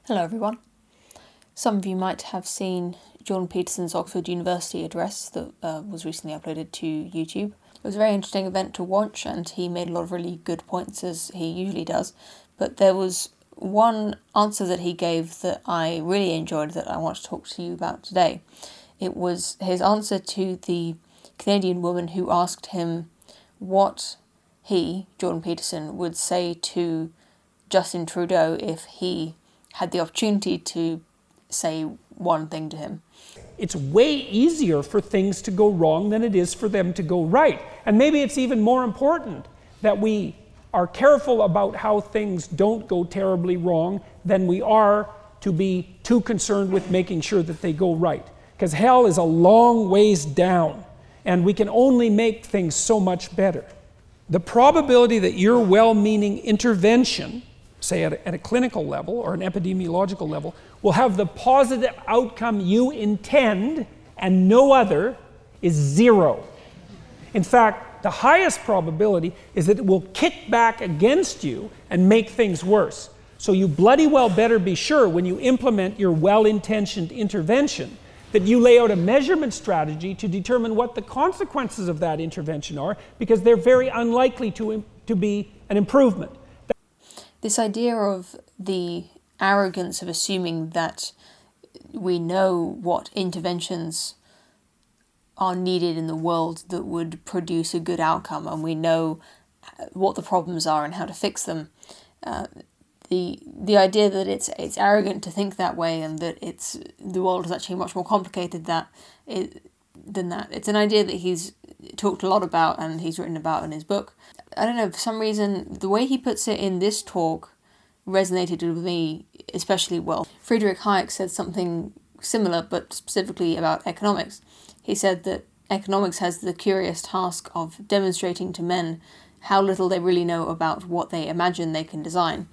Hello everyone. Some of you might have seen Jordan Peterson's Oxford University address that was recently uploaded to YouTube. It was a very interesting event to watch and he made a lot of really good points as he usually does, but there was one answer that he gave that I really enjoyed that I want to talk to you about today. It was his answer to the Canadian woman who asked him what he, Jordan Peterson, would say to Justin Trudeau if he had the opportunity to say one thing to him. It's way easier for things to go wrong than it is for them to go right. And maybe it's even more important that we are careful about how things don't go terribly wrong than we are to be too concerned with making sure that they go right. Because hell is a long ways down, and we can only make things so much better. The probability that your well-meaning intervention, say at a clinical level or an epidemiological level, will have the positive outcome you intend and no other is zero. In fact, the highest probability is that it will kick back against you and make things worse. So you bloody well better be sure when you implement your well-intentioned intervention that you lay out a measurement strategy to determine what the consequences of that intervention are, because they're very unlikely to be an improvement. This idea of the arrogance of assuming that we know what interventions are needed in the world that would produce a good outcome, and we know what the problems are and how to fix them. The idea that it's arrogant to think that way, and that the world is actually much more complicated than that. It's an idea that he's talked a lot about and he's written about in his book. I don't know, for some reason, the way he puts it in this talk resonated with me especially well. Friedrich Hayek said something similar, but specifically about economics. He said that economics has the curious task of demonstrating to men how little they really know about what they imagine they can design.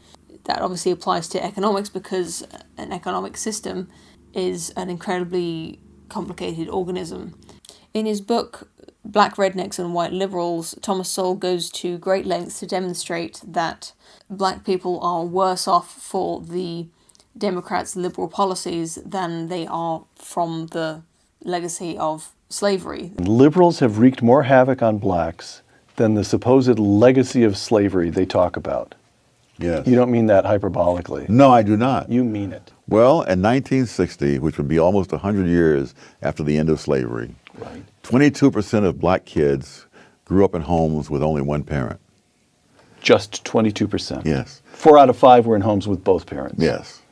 That obviously applies to economics because an economic system is an incredibly complicated organism. In his book, Black Rednecks and White Liberals, Thomas Sowell goes to great lengths to demonstrate that black people are worse off for the Democrats' liberal policies than they are from the legacy of slavery. Liberals have wreaked more havoc on blacks than the supposed legacy of slavery they talk about. Yes. You don't mean that hyperbolically. No, I do not. You mean it. Well, in 1960, which would be almost 100 years after the end of slavery, Right. 22% of black kids grew up in homes with only one parent. Just 22%. Yes. 4 out of 5 were in homes with both parents. Yes.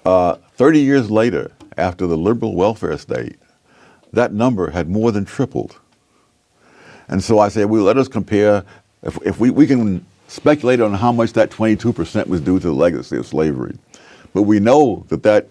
30 years later, after the liberal welfare state, that number had more than tripled. And so I say, well, let us compare, if we can speculate on how much that 22% was due to the legacy of slavery. But we know that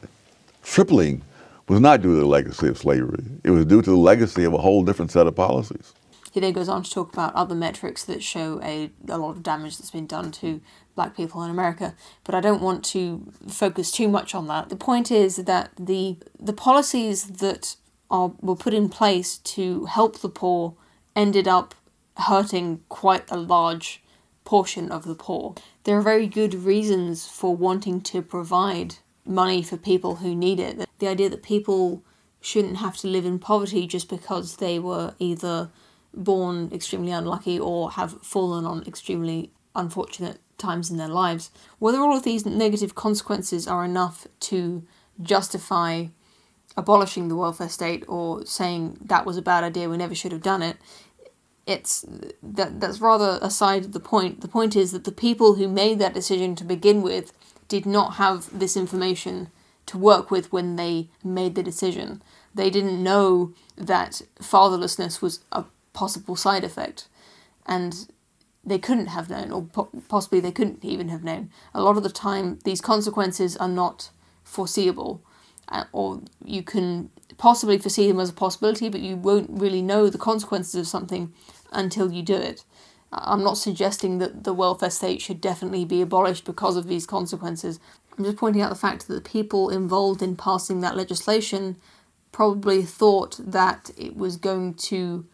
tripling was not due to the legacy of slavery. It was due to the legacy of a whole different set of policies. He then goes on to talk about other metrics that show a lot of damage that's been done to black people in America, but I don't want to focus too much on that. The point is that the policies that were put in place to help the poor ended up hurting quite a large portion of the poor. There are very good reasons for wanting to provide money for people who need it. The idea that people shouldn't have to live in poverty just because they were either born extremely unlucky or have fallen on extremely unfortunate times in their lives. Whether all of these negative consequences are enough to justify abolishing the welfare state or saying that was a bad idea, we never should have done it, that's rather aside the point. The point is that the people who made that decision to begin with did not have this information to work with when they made the decision. They didn't know that fatherlessness was a possible side effect, and they couldn't have known, or possibly they couldn't even have known. A lot of the time, these consequences are not foreseeable, or you can possibly foresee them as a possibility, but you won't really know the consequences of something until you do it. I'm not suggesting that the welfare state should definitely be abolished because of these consequences. I'm just pointing out the fact that the people involved in passing that legislation probably thought that it was going to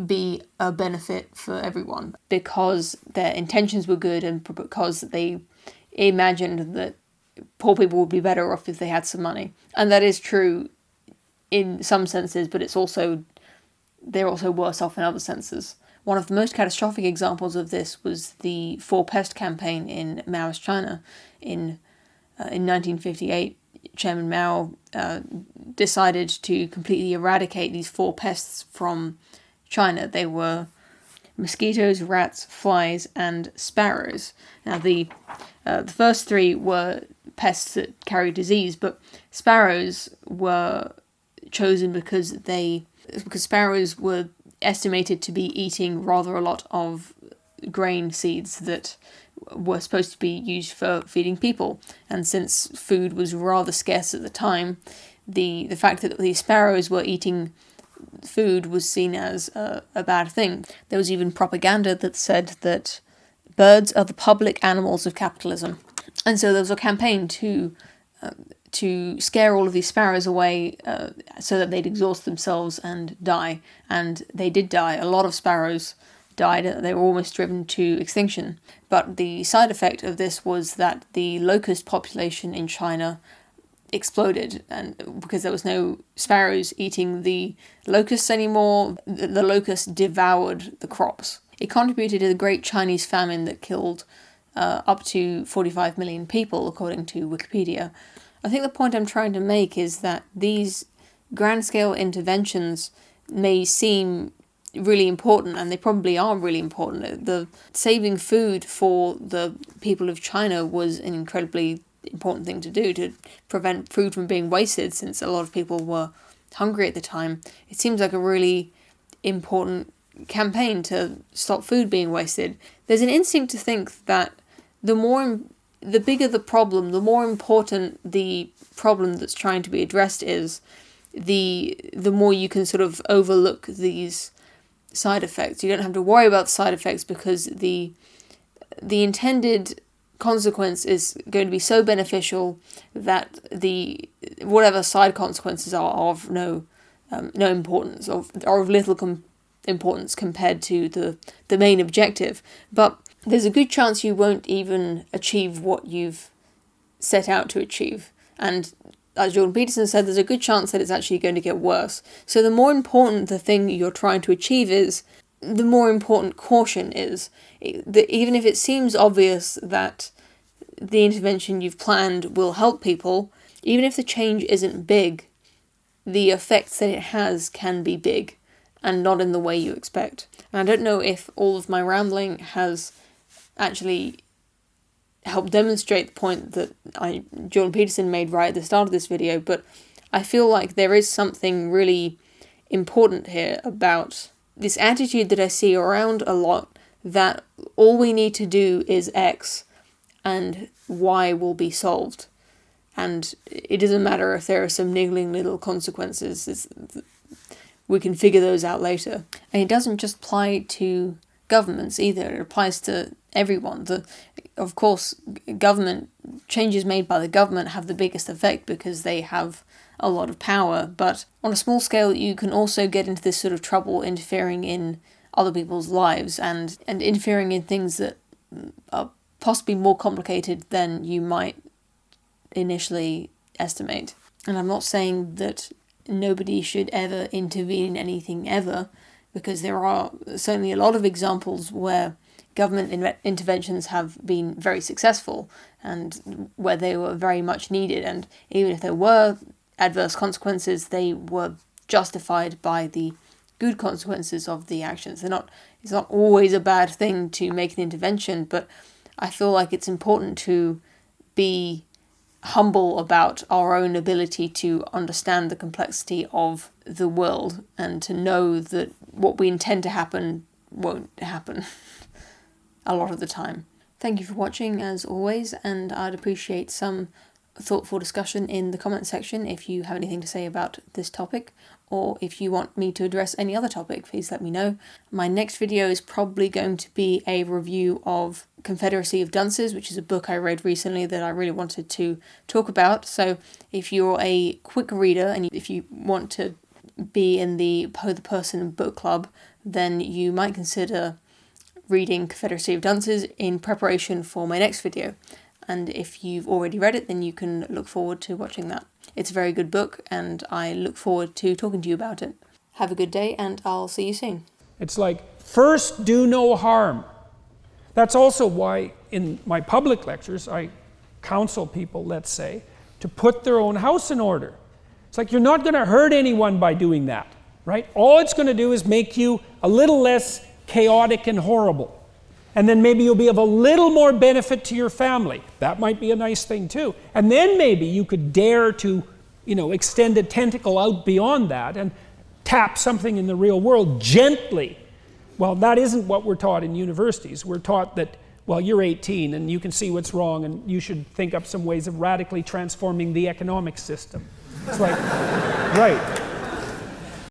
be a benefit for everyone because their intentions were good and because they imagined that poor people would be better off if they had some money. And that is true in some senses, but they're also worse off in other senses. One of the most catastrophic examples of this was the Four Pest campaign in Maoist China. In 1958, Chairman Mao decided to completely eradicate these four pests from China. They were mosquitoes, rats, flies, and sparrows. Now, the first three were pests that carry disease, but sparrows were chosen because sparrows were estimated to be eating rather a lot of grain seeds that were supposed to be used for feeding people. And since food was rather scarce at the time, the fact that these sparrows were eating food was seen as a bad thing. There was even propaganda that said that birds are the public animals of capitalism. And so there was a campaign to scare all of these sparrows away so that they'd exhaust themselves and die. And they did die. A lot of sparrows died. They were almost driven to extinction. But the side effect of this was that the locust population in China exploded, and because there was no sparrows eating the locusts anymore, the locusts devoured the crops. It contributed to the Great Chinese Famine that killed up to 45 million people, according to Wikipedia. I think the point I'm trying to make is that these grand-scale interventions may seem really important, and they probably are really important. The saving food for the people of China was an incredibly important thing to do to prevent food from being wasted, since a lot of people were hungry at the time. It seems like a really important campaign to stop food being wasted. There's an instinct to think that the bigger the problem, the more important the problem that's trying to be addressed is, the more you can sort of overlook these side effects. You don't have to worry about the side effects because the intended consequence is going to be so beneficial that whatever side consequences are of no importance, or of little importance compared to the main objective. But there's a good chance you won't even achieve what you've set out to achieve. And as Jordan Peterson said, there's a good chance that it's actually going to get worse. So the more important the thing you're trying to achieve is, the more important caution is. Even if it seems obvious that the intervention you've planned will help people, even if the change isn't big, the effects that it has can be big, and not in the way you expect. And I don't know if all of my rambling has actually helped demonstrate the point that Jordan Peterson made right at the start of this video, but I feel like there is something really important here about this attitude that I see around a lot, that all we need to do is X and Y will be solved. And it doesn't matter if there are some niggling little consequences, we can figure those out later. And it doesn't just apply to governments either, it applies to everyone. Of course, changes made by the government have the biggest effect because they have a lot of power, but on a small scale you can also get into this sort of trouble interfering in other people's lives and interfering in things that are possibly more complicated than you might initially estimate. And I'm not saying that nobody should ever intervene in anything ever, because there are certainly a lot of examples where government interventions have been very successful and where they were very much needed, and even if there were adverse consequences, they were justified by the good consequences of the actions. It's not always a bad thing to make an intervention, but I feel like it's important to be humble about our own ability to understand the complexity of the world and to know that what we intend to happen won't happen a lot of the time. Thank you for watching as always, and I'd appreciate some thoughtful discussion in the comment section if you have anything to say about this topic, or if you want me to address any other topic, please let me know. My next video is probably going to be a review of Confederacy of Dunces, which is a book I read recently that I really wanted to talk about. So if you're a quick reader and if you want to be in the Poe the Person book club, then you might consider reading Confederacy of Dunces in preparation for my next video. and if you've already read it, then you can look forward to watching that. It's a very good book, and I look forward to talking to you about it. Have a good day, and I'll see you soon. It's like, first do no harm. That's also why in my public lectures I counsel people, let's say, to put their own house in order. It's like, you're not going to hurt anyone by doing that, right? All it's going to do is make you a little less chaotic and horrible. And then maybe you'll be of a little more benefit to your family. That might be a nice thing too. And then maybe you could dare to, extend a tentacle out beyond that and tap something in the real world gently. Well, that isn't what we're taught in universities. We're taught that, well, you're 18 and you can see what's wrong and you should think up some ways of radically transforming the economic system. It's like, right.